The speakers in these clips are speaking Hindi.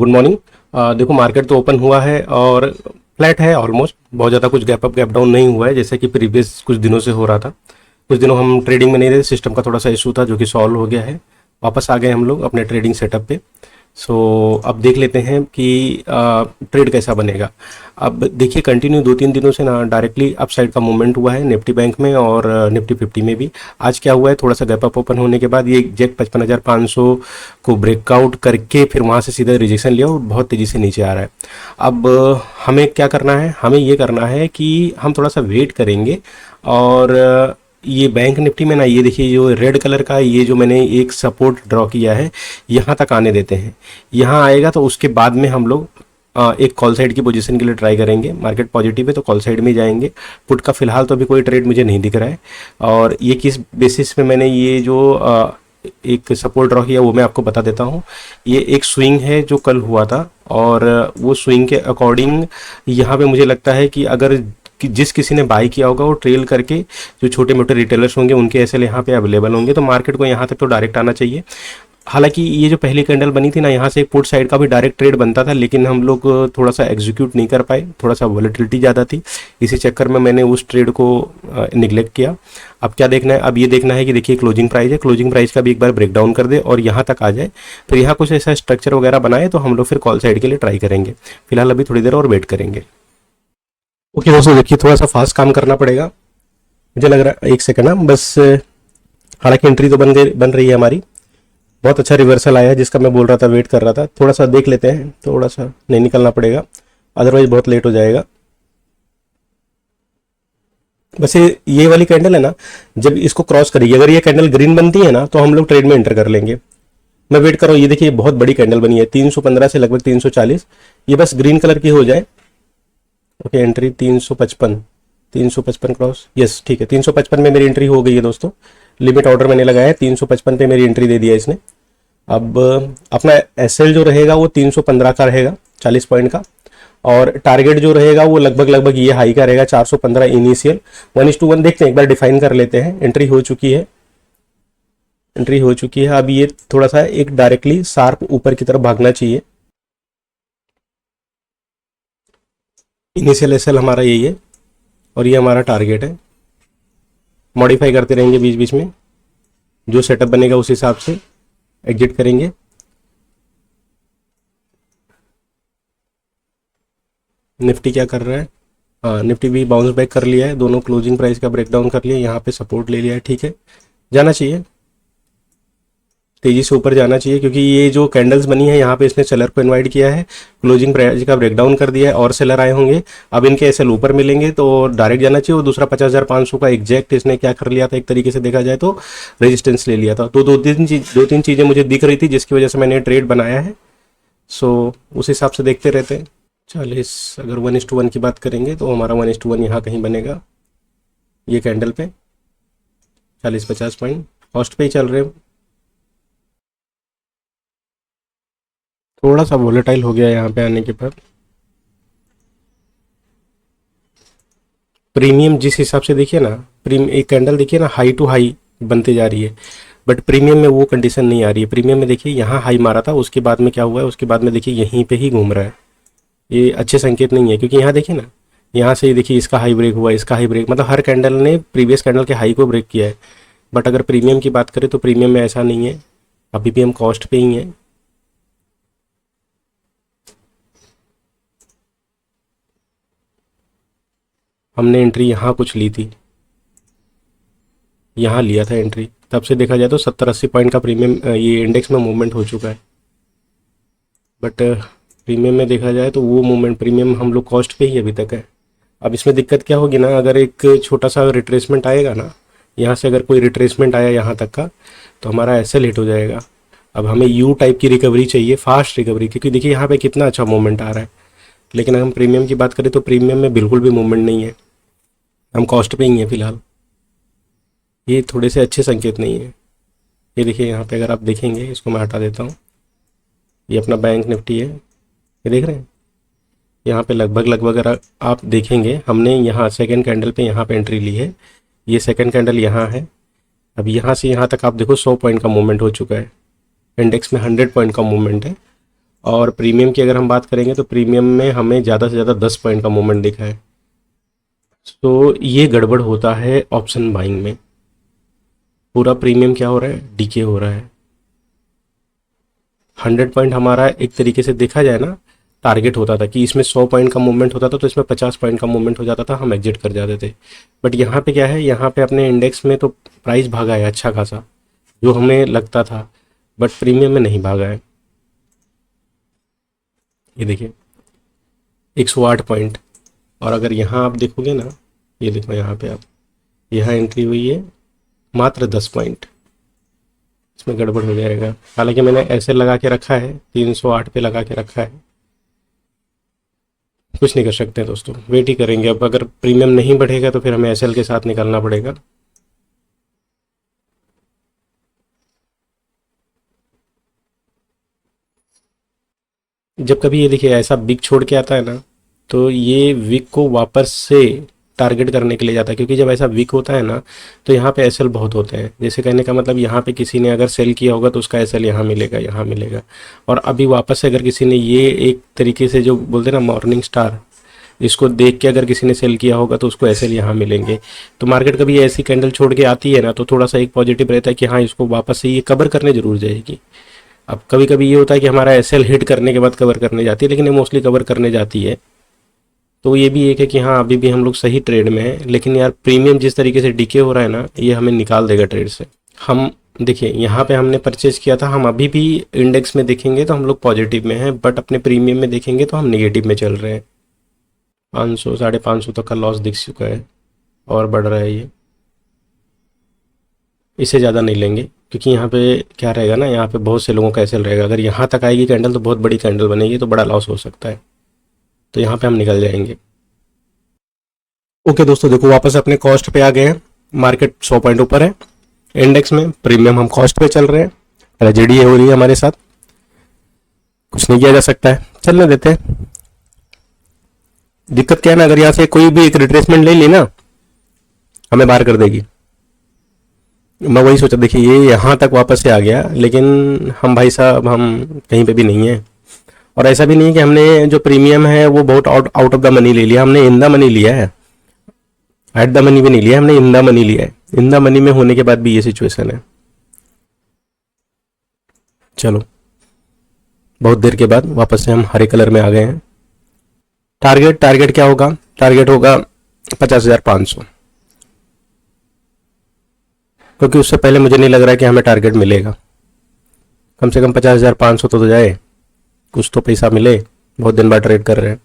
Good morning. देखो मार्केट तो ओपन हुआ है और फ्लैट है ऑलमोस्ट। बहुत ज़्यादा कुछ गैप अप गैप डाउन नहीं हुआ है जैसे कि प्रीवियस कुछ दिनों से हो रहा था। कुछ दिनों हम ट्रेडिंग में नहीं रहे, सिस्टम का थोड़ा सा इशू था जो कि सॉल्व हो गया है। वापस आ गए हम लोग अपने ट्रेडिंग सेटअप पे। सो अब देख लेते हैं कि ट्रेड कैसा बनेगा। अब देखिए कंटिन्यू 2-3 दिनों से ना डायरेक्टली अप साइड का मूवमेंट हुआ है निफ्टी बैंक में और निफ्टी 50 में भी। आज क्या हुआ है, थोड़ा सा गैप अप ओपन होने के बाद ये एग्जैक्ट 55,500 को ब्रेकआउट करके फिर वहाँ से सीधा रिजेक्शन लिया और बहुत तेज़ी से नीचे आ रहा है। अब हमें क्या करना है, हमें ये करना है कि हम थोड़ा सा वेट करेंगे और ये बैंक निफ्टी में ना ये देखिए जो रेड कलर का ये जो मैंने एक सपोर्ट ड्रॉ किया है यहाँ तक आने देते हैं। यहाँ आएगा तो उसके बाद में हम लोग एक कॉल साइड की पोजीशन के लिए ट्राई करेंगे। मार्केट पॉजिटिव है तो कॉल साइड में जाएंगे। पुट का फिलहाल तो अभी कोई ट्रेड मुझे नहीं दिख रहा है। और ये किस बेसिस पे मैंने ये जो एक सपोर्ट ड्रॉ किया वो मैं आपको बता देता हूँ। ये एक स्विंग है जो कल हुआ था और वो स्विंग के अकॉर्डिंग यहाँ पे मुझे लगता है कि अगर कि जिस किसी ने बाई किया होगा वो ट्रेल करके जो छोटे मोटे रिटेलर्स होंगे उनके एसएल यहाँ पे अवेलेबल होंगे तो मार्केट को यहाँ तक तो डायरेक्ट आना चाहिए। हालांकि ये जो पहली कैंडल बनी थी ना यहाँ से एक पुट साइड का भी डायरेक्ट ट्रेड बनता था लेकिन हम लोग थोड़ा सा एग्जीक्यूट नहीं कर पाए, थोड़ा सा वॉलेटिलिटी ज़्यादा थी। इसी चक्कर में मैंने उस ट्रेड को निगलेक्ट किया। अब क्या देखना है, अब ये देखना है कि देखिए क्लोजिंग प्राइस है, क्लोजिंग प्राइस का भी एक बार ब्रेक डाउन कर दे और यहाँ तक आ जाए फिर यहाँ कुछ ऐसा स्ट्रक्चर वगैरह बनाए तो हम लोग फिर कॉल साइड के लिए ट्राई करेंगे। फिलहाल अभी थोड़ी देर और वेट करेंगे। ओके दोस्तों, देखिए थोड़ा सा फास्ट काम करना पड़ेगा मुझे लग रहा है। एक सेकंड ना बस। हालांकि एंट्री तो बन रही है हमारी। बहुत अच्छा रिवर्सल आया है जिसका मैं बोल रहा था, वेट कर रहा था। थोड़ा सा देख लेते हैं, थोड़ा सा नहीं निकलना पड़ेगा अदरवाइज बहुत लेट हो जाएगा। बस ये वाली कैंडल है ना, जब इसको क्रॉस करेगी, अगर ये कैंडल ग्रीन बनती है ना तो हम लोग ट्रेड में एंटर कर लेंगे। मैं वेट कर रहा हूँ। ये देखिए बहुत बड़ी कैंडल बनी है 315 से लगभग 340। ये बस ग्रीन कलर की हो जाए। ओके, एंट्री 355 क्रॉस, यस ठीक है। 355 में मेरी एंट्री हो गई है दोस्तों। लिमिट ऑर्डर मैंने लगाया है, 355 पे मेरी एंट्री दे दिया इसने। अब अपना एसएल जो रहेगा वो 315 का रहेगा 40 पॉइंट का और टारगेट जो रहेगा वो लगभग ये हाई का रहेगा 415 इनिशियल। 1:1 देखते हैं, एक बार डिफाइन कर लेते हैं। एंट्री हो चुकी है, एंट्री हो चुकी है। अब ये थोड़ा सा एक डायरेक्टली शार्प ऊपर की तरफ भागना चाहिए। इनिशियल एसएल हमारा यही है और ये हमारा टारगेट है। मॉडिफाई करते रहेंगे बीच बीच में, जो सेटअप बनेगा उस हिसाब से एग्जिट करेंगे। निफ्टी क्या कर रहा है, हाँ निफ्टी भी बाउंस बैक कर लिया है, दोनों क्लोजिंग प्राइस का ब्रेकडाउन कर लिया, यहाँ पे सपोर्ट ले लिया है। ठीक है, जाना चाहिए, तेजी से ऊपर जाना चाहिए क्योंकि ये जो कैंडल्स बनी है यहाँ पे इसने सेलर को इनवाइट किया है, क्लोजिंग प्राइस का ब्रेकडाउन कर दिया है और सेलर आए होंगे। अब इनके एसएल ऊपर मिलेंगे तो डायरेक्ट जाना चाहिए। और दूसरा 50,500 का एग्जैक्ट इसने क्या कर लिया था, एक तरीके से देखा जाए तो रेजिस्टेंस ले लिया था। तो दो तीन चीज़ें मुझे दिख रही थी जिसकी वजह से मैंने ट्रेड बनाया है। सो उस हिसाब से देखते रहते हैं। 40, अगर 1:1 की बात करेंगे तो हमारा 1:1 यहाँ कहीं बनेगा, ये कैंडल पे 40-50 पॉइंट कॉस्ट पे ही चल रहे हैं। थोड़ा सा वोलेटाइल हो गया यहाँ पे आने के बाद। प्रीमियम जिस हिसाब से देखिए ना, एक कैंडल देखिए ना हाई टू हाई बनते जा रही है, बट प्रीमियम में वो कंडीशन नहीं आ रही है। प्रीमियम में देखिए यहाँ हाई मारा था, उसके बाद में क्या हुआ है, उसके बाद में देखिए यहीं पे ही घूम रहा है। ये अच्छे संकेत नहीं है क्योंकि यहाँ देखिए ना, यहाँ से देखिए इसका हाई ब्रेक हुआ, इसका हाई ब्रेक, मतलब हर कैंडल ने प्रीवियस कैंडल के हाई को ब्रेक किया है। बट अगर प्रीमियम की बात करें तो प्रीमियम में ऐसा नहीं है, अभी भी हम कॉस्ट पे ही हैं। हमने एंट्री यहाँ कुछ ली थी, यहाँ लिया था एंट्री, तब से देखा जाए तो 70-80 पॉइंट का प्रीमियम ये इंडेक्स में मूवमेंट हो चुका है। बट प्रीमियम में देखा जाए तो वो मूवमेंट, प्रीमियम हम लोग कॉस्ट पे ही अभी तक है। अब इसमें दिक्कत क्या होगी ना, अगर एक छोटा सा रिट्रेसमेंट आएगा ना, यहाँ से अगर कोई रिट्रेसमेंट आया यहाँ तक का तो हमारा एसएल हिट हो जाएगा। अब हमें यू टाइप की रिकवरी चाहिए, फास्ट रिकवरी, क्योंकि देखिए यहाँ पे कितना अच्छा मूवमेंट आ रहा है। लेकिन अगर हम प्रीमियम की बात करें तो प्रीमियम में बिल्कुल भी मूवमेंट नहीं है, हम कॉस्ट पे ही हैं फिलहाल। ये थोड़े से अच्छे संकेत नहीं है। ये देखिए यहाँ पे अगर आप देखेंगे, इसको मैं हटा देता हूँ, ये अपना बैंक निफ्टी है, ये देख रहे हैं यहाँ पे लगभग अगर आप देखेंगे हमने यहाँ सेकंड कैंडल पे यहाँ पे एंट्री ली है, ये सेकंड कैंडल यहाँ है। अब यहाँ से यहाँ तक आप देखो 100 पॉइंट का मूवमेंट हो चुका है, इंडेक्स में 100 पॉइंट का मूवमेंट है और प्रीमियम की अगर हम बात करेंगे तो प्रीमियम में हमें ज़्यादा से ज़्यादा 10 पॉइंट का मूवमेंट दिखा है। तो ये गड़बड़ होता है ऑप्शन बाइंग में। पूरा प्रीमियम क्या हो रहा है, डीके हो रहा है। 100 पॉइंट हमारा एक तरीके से देखा जाए ना टारगेट होता था कि इसमें 100 पॉइंट का मूवमेंट होता था तो इसमें 50 पॉइंट का मूवमेंट हो जाता था, हम एग्जिट कर जाते थे। बट यहाँ पे क्या है, यहाँ पे अपने इंडेक्स में तो प्राइस भागा है अच्छा खासा जो हमें लगता था, बट प्रीमियम में नहीं भागा है। ये देखिए 108 पॉइंट। और अगर यहाँ आप देखोगे ना, ये देखो यहाँ पे आप, यहाँ एंट्री हुई है मात्र 10 पॉइंट, इसमें गड़बड़ हो जाएगा। हालांकि मैंने ऐसे लगा के रखा है, 308 पे लगा के रखा है, कुछ नहीं कर सकते दोस्तों, वेट ही करेंगे। अब अगर प्रीमियम नहीं बढ़ेगा तो फिर हमें एसएल के साथ निकलना पड़ेगा। जब कभी ये देखिए ऐसा बिग छोड़ के आता है ना, तो ये वीक को वापस से टारगेट करने के लिए जाता है, क्योंकि जब ऐसा वीक होता है ना तो यहाँ पे एसएल बहुत होते हैं। जैसे कहने का मतलब यहाँ पे किसी ने अगर सेल किया होगा तो उसका एसएल यहाँ मिलेगा, यहाँ मिलेगा। और अभी वापस से अगर किसी ने ये एक तरीके से जो बोलते हैं ना मॉर्निंग स्टार, इसको देख के अगर किसी ने सेल किया होगा तो उसको एसएल यहाँ मिलेंगे। तो मार्केट कभी ऐसी कैंडल छोड़ के आती है ना तो थोड़ा सा एक पॉजिटिव रहता है कि हाँ इसको वापस से ये कवर करने जरूर जाएगी। अब कभी कभी ये होता है कि हमारा एसएल हिट करने के बाद कवर करने जाती है, लेकिन ये मोस्टली कवर करने जाती है। तो ये भी एक है कि हाँ अभी भी हम लोग सही ट्रेड में हैं, लेकिन यार प्रीमियम जिस तरीके से डीके हो रहा है ना, ये हमें निकाल देगा ट्रेड से। हम देखिए यहाँ पे हमने परचेज किया था, हम अभी भी इंडेक्स में देखेंगे तो हम लोग पॉजिटिव में हैं, बट अपने प्रीमियम में देखेंगे तो हम नेगेटिव में चल रहे हैं। 500 550 तक का लॉस दिख चुका है और बढ़ रहा है ये। इससे ज़्यादा नहीं लेंगे, क्योंकि यहाँ पे क्या रहेगा ना, यहाँ पे बहुत से लोगों का एसएल रहेगा। अगर यहाँ तक आएगी कैंडल तो बहुत बड़ी कैंडल बनेगी, तो बड़ा लॉस हो सकता है। तो यहाँ पे हम निकल जाएंगे। ओके दोस्तों, देखो वापस अपने कॉस्ट पे आ गए हैं। मार्केट 100 पॉइंट ऊपर है इंडेक्स में, प्रीमियम हम कॉस्ट पे चल रहे हैं। ट्रेजेडी हो रही है हमारे साथ, कुछ नहीं किया जा सकता है, चलने देते हैं। दिक्कत क्या है ना, अगर यहाँ से कोई भी एक रिट्रेसमेंट ले ली ना, हमें बाहर कर देगी। मैं वही सोचा, देखिए ये यहाँ तक वापस से आ गया, लेकिन हम भाई साहब हम कहीं पे भी नहीं है। और ऐसा भी नहीं है कि हमने जो प्रीमियम है वो बहुत आउट ऑफ द मनी ले लिया, हमने इन द मनी लिया है, एट द मनी भी नहीं लिया, हमने इन द मनी लिया है। इन द मनी में होने के बाद भी ये सिचुएशन है। चलो बहुत देर के बाद वापस से हम हरे कलर में आ गए हैं। टारगेट क्या होगा, टारगेट होगा 50,500, क्योंकि उससे पहले मुझे नहीं लग रहा है कि हमें टारगेट मिलेगा। कम से कम 50,500 तो जाए, कुछ तो पैसा मिले, बहुत दिन बाद ट्रेड कर रहे हैं।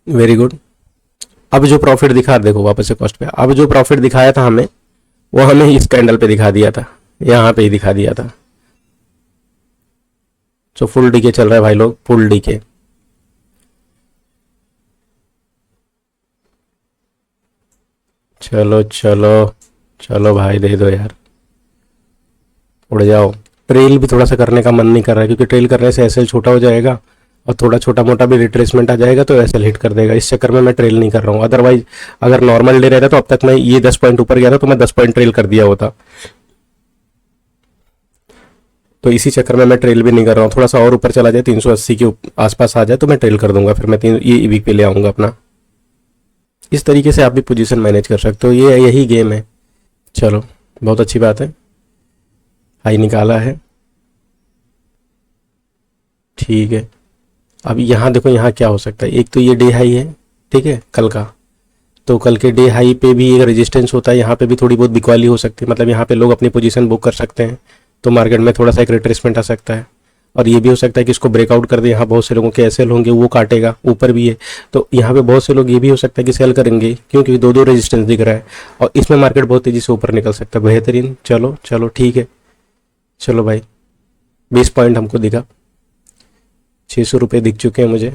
Very good. अब जो प्रॉफिट दिखा, देखो वापस से कॉस्ट पे, अब जो प्रॉफिट दिखाया था हमें, वो हमें इस कैंडल पे दिखा दिया था, यहाँ पे ही दिखा दिया था। तो फुल डीके चल रहा है भाई लोग, फुल डीके। चलो चलो चलो भाई, दे दो यार, उड़ जाओ। ट्रेल भी थोड़ा सा करने का मन नहीं कर रहा है, क्योंकि ट्रेल करने से एसएल छोटा हो जाएगा और थोड़ा छोटा मोटा भी रिट्रेसमेंट आ जाएगा तो एसएल हिट कर देगा। इस चक्कर में मैं ट्रेल नहीं कर रहा हूँ। अदरवाइज अगर नॉर्मल डे रहता तो अब तक मैं ये 10 पॉइंट ऊपर गया था तो मैं 10 पॉइंट ट्रेल कर दिया होता। तो इसी चक्कर में मैं ट्रेल भी नहीं कर रहा हूँ। थोड़ा सा और ऊपर चला जाए, 380 के आसपास आ जाए तो मैं ट्रेल कर दूंगा, फिर मैं ये वीक पे ले आऊँगा अपना। इस तरीके से आप भी पोजीशन मैनेज कर सकते हो, ये यही गेम है। चलो बहुत अच्छी बात है, हाई निकाला है, ठीक है। अब यहाँ देखो, यहाँ क्या हो सकता है, एक तो ये डे हाई है, ठीक है, कल का। तो कल के डे हाई पे भी एक रेजिस्टेंस होता है, यहाँ पे भी थोड़ी बहुत बिकवाली हो सकती है, मतलब यहाँ पे लोग अपनी पोजीशन बुक कर सकते हैं, तो मार्केट में थोड़ा सा एक रिट्रेसमेंट आ सकता है। और ये भी हो सकता है कि इसको ब्रेकआउट कर दे, यहाँ बहुत से लोगों के एसएल होंगे, वो काटेगा, ऊपर भी है। तो यहाँ पे बहुत से लोग ये भी हो सकता है कि सेल करेंगे, क्योंकि दो दो रेजिस्टेंस दिख रहा है और इसमें मार्केट बहुत तेजी से ऊपर निकल सकता है। बेहतरीन, चलो चलो ठीक है। चलो भाई 20 पॉइंट हमको दिखा, 600 रुपये दिख चुके हैं मुझे,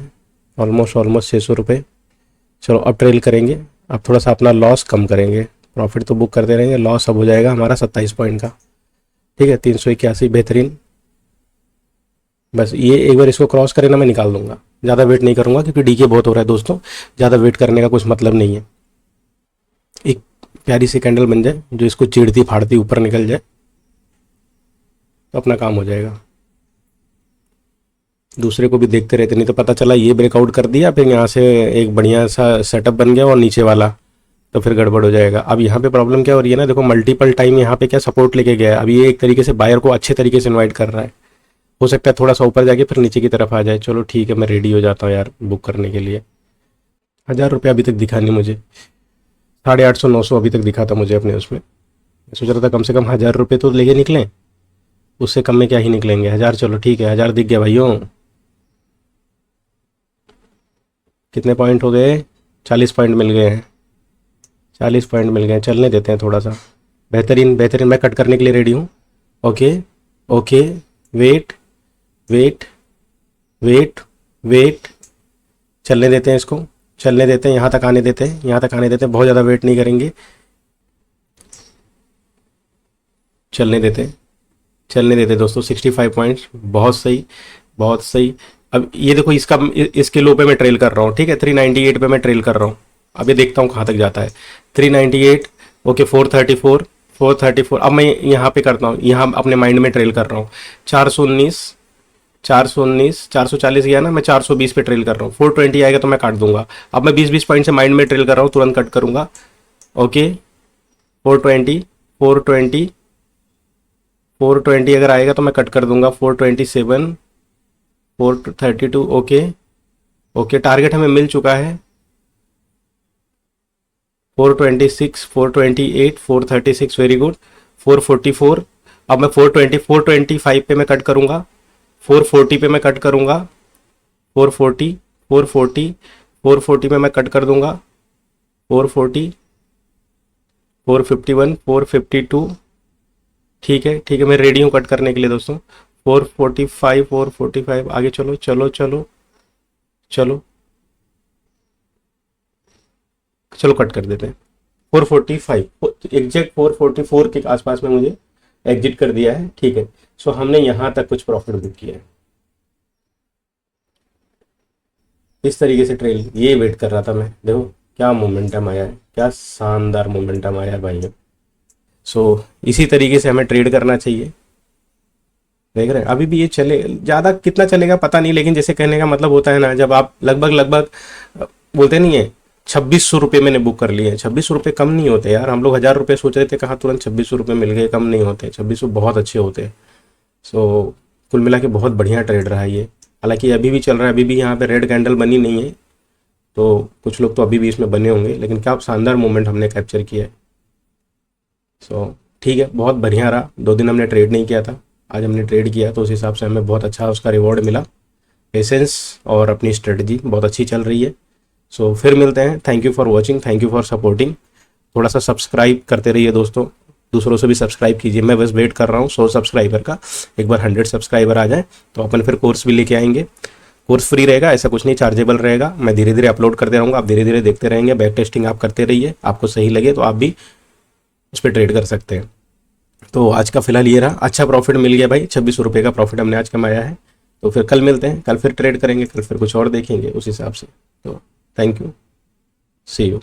ऑलमोस्ट 600 रुपये। चलो अब ट्रेल करेंगे, अब थोड़ा सा अपना लॉस कम करेंगे, प्रॉफिट तो बुक करते रहेंगे, लॉस अब हो जाएगा हमारा 27 पॉइंट का, ठीक है। 381, बेहतरीन। बस ये एक बार इसको क्रॉस करे ना, मैं निकाल दूंगा, ज़्यादा वेट नहीं करूंगा, क्योंकि डीके बहुत हो रहा है दोस्तों, ज़्यादा वेट करने का कुछ मतलब नहीं है। एक प्यारी सी कैंडल बन जाए जो इसको चीड़ती फाड़ती ऊपर निकल जाए तो अपना काम हो जाएगा। दूसरे को भी देखते रहते, नहीं तो पता चला ये ब्रेकआउट कर दिया, फिर यहाँ से एक बढ़िया सा सेटअप बन गया और नीचे वाला, तो फिर गड़बड़ हो जाएगा। अब यहाँ पे प्रॉब्लम क्या हो रही है ना, देखो मल्टीपल टाइम यहाँ पे क्या सपोर्ट लेके गया है। अब ये एक तरीके से बायर को अच्छे तरीके से इन्वाइट कर रहा है, हो सकता है थोड़ा सा ऊपर जाके फिर नीचे की तरफ आ जाए। चलो ठीक है, मैं रेडी हो जाता हूँ यार बुक करने के लिए। 1000 रुपये अभी तक दिखा नहीं मुझे, 850 900 अभी तक दिखा था मुझे अपने उसमें। मैं सोच रहा था कम से कम 1000 रुपये तो लेके निकलें, उससे कम में क्या ही निकलेंगे। 1000, चलो ठीक है, 1000 दिख गया भाइयों। कितने पॉइंट हो गए? 40 पॉइंट मिल गए हैं, 40 पॉइंट मिल गए। चलने देते हैं थोड़ा सा। बेहतरीन बेहतरीन, मैं कट करने के लिए रेडी हूँ। Okay okay, wait wait wait wait, चलने देते हैं इसको, चलने देते हैं, यहाँ तक आने देते हैं, यहाँ तक आने देते हैं, बहुत ज़्यादा वेट नहीं करेंगे, चलने देते हैं, चलने देते हैं दोस्तों। 65 पॉइंट्स, बहुत सही बहुत सही। अब ये देखो इसका, इसके लो पे मैं ट्रेल कर रहा हूँ, ठीक है, 398 पे मैं ट्रेल कर रहा हूँ। अब ये देखता हूँ कहाँ तक जाता है। 398, ओके, 434 434। अब मैं यहाँ पे करता हूँ, यहाँ अपने माइंड में ट्रेल कर रहा हूँ। 419 419 440 गया ना, मैं 420 पे ट्रेल कर रहा हूँ। 420 आएगा तो मैं काट दूंगा। अब मैं 20 पॉइंट से माइंड में ट्रेल कर रहा हूँ, तुरंत कट करूंगा। ओके, 420 420 420 अगर आएगा तो मैं कट कर दूंगा। 427 432, ओके ओके, टारगेट हमें मिल चुका है। 426 428 436, वेरी गुड। 444, अब मैं 425 पे मैं कट करूंगा। 440 पे मैं कट करूंगा। 440 440 440 में मैं कट कर दूंगा। 440 451 452, ठीक है ठीक है, मैं रेडी हूँ कट करने के लिए दोस्तों। 445 445, आगे चलो चलो चलो चलो चलो, कट कर देते हैं। 445 एग्जैक्ट 444 के आसपास में मुझे एग्जिट कर दिया है, ठीक है। सो हमने यहाँ तक कुछ प्रॉफिट बुक किया है। इस तरीके से ट्रेल ये वेट कर रहा था मैं, देखो क्या मोमेंटम आया है, क्या शानदार मोमेंटम आया है भाई। सो इसी तरीके से हमें ट्रेड करना चाहिए। देख रहे हैं अभी भी ये चले, ज़्यादा कितना चलेगा पता नहीं, लेकिन जैसे कहने का मतलब होता है ना, जब आप लगभग लगभग बोलते नहीं है 2600 रुपये मैंने बुक कर लिए हैं। 2600 रुपये कम नहीं होते यार, हम लोग 1000 रुपये सोच रहे थे, कहाँ तुरंत 2600 रुपये मिल गए, कम नहीं होते। 2600 बहुत अच्छे होते हैं। सो कुल मिला के बहुत बढ़िया ट्रेड रहा ये। हालांकि अभी भी चल रहा है, अभी भी यहाँ पे रेड कैंडल बनी नहीं है, तो कुछ लोग तो अभी भी इसमें बने होंगे, लेकिन क्या शानदार मूवमेंट हमने कैप्चर किया है। सो ठीक है, बहुत बढ़िया रहा। 2 दिन हमने ट्रेड नहीं किया था, आज हमने ट्रेड किया, तो उस हिसाब से हमें बहुत अच्छा उसका रिवॉर्ड मिला। पेशेंस और अपनी स्ट्रेटजी बहुत अच्छी चल रही है। सो फिर मिलते हैं। Thank you for watching, thank you for supporting. थोड़ा सा सब्सक्राइब करते रहिए दोस्तों, दूसरों से भी सब्सक्राइब कीजिए। मैं बस वेट कर रहा हूँ 100 सब्सक्राइबर का। एक बार 100 सब्सक्राइबर आ जाए तो अपन फिर कोर्स भी लेके आएंगे। कोर्स फ्री रहेगा, ऐसा कुछ नहीं, चार्जेबल रहेगा। मैं धीरे धीरे अपलोड करते रहूँगा, आप धीरे धीरे देखते रहेंगे। बैक टेस्टिंग आप करते रहिए, आपको सही लगे तो आप भी उस पर ट्रेड कर सकते हैं। तो आज का फिलहाल ये रहा, अच्छा प्रॉफिट मिल गया भाई। 2600 रुपये का प्रॉफिट हमने आज कमाया है। तो फिर कल मिलते हैं, कल फिर ट्रेड करेंगे, कल फिर कुछ और देखेंगे उस हिसाब से। तो थैंक यू, सी यू।